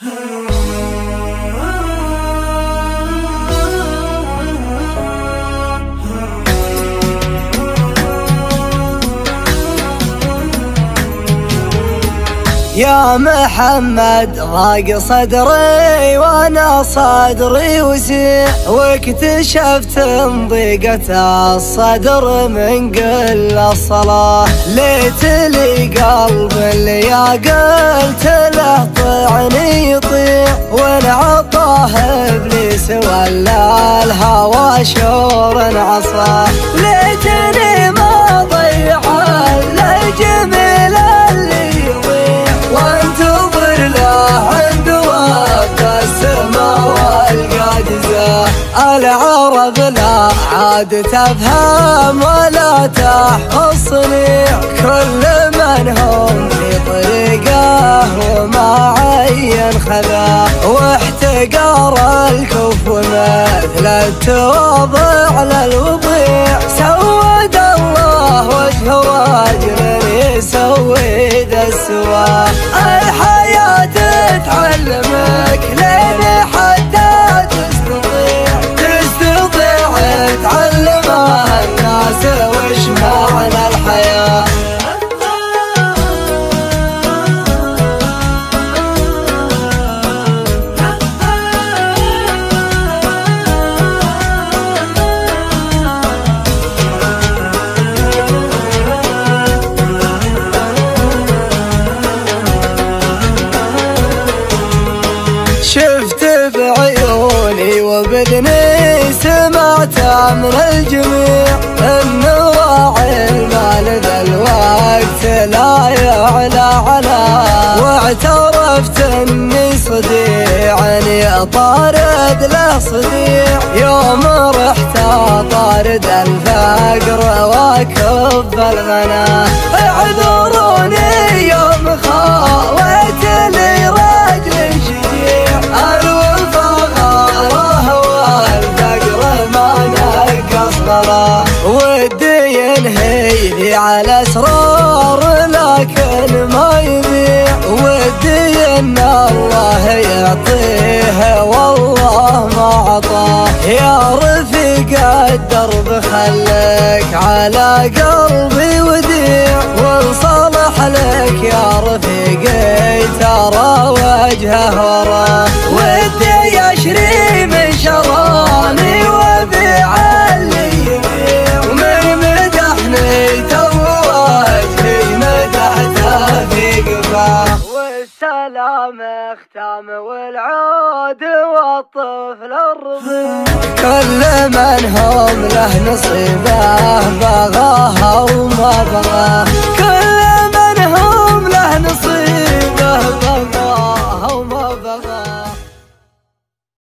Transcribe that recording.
يا محمد ضاق صدري وانا صدري وسيع، واكتشفت ضيقة الصدر من قل الصلاة. ليت لي قلب اللي يا قلت له طعني يطيع، وانعطاه ابليس ولا الهوى شور عصاه. ليتني ما ضيع الجميل اللي يضيع، وانتظر له عند وقت السما والقاجزة. العرب لا عاد تفهم ولا تحفظ صنيع، كل من هم في طريقه وما عين خذاه. واحتقار الكف مثل التواضع للوضيع، سود الله وجه راجل يسود السوا. الحياة تعلمك لين حتى تستطيع تعلم الناس وش معنى الحياة. شفت بعيوني وبذني سمعت من الجميع، ان راعي المال ذا الوقت لا يعلى علاه. واعترفت اني صديعني طارد له صديع، يوم رحت طارد الفقر واكب الغنى. اعذروني يوم خاويت لي رجل شجيع، ودي ينهيني على اسرار لكن ما يبيع. ودي ان الله يعطيه والله ما عطاه. يا رفيق الدرب خليك على قلبي وديع، وانصلح لك يا رفيقي ترى وجهه وراه. ودي يشري من شراني وبيع اللي يبيع، ومن مدحني توجهي مدحته في قفاه. والسلام ختام والعود والطفل الرضيع، كل من هم له نصيبه بغاه وما بغاه.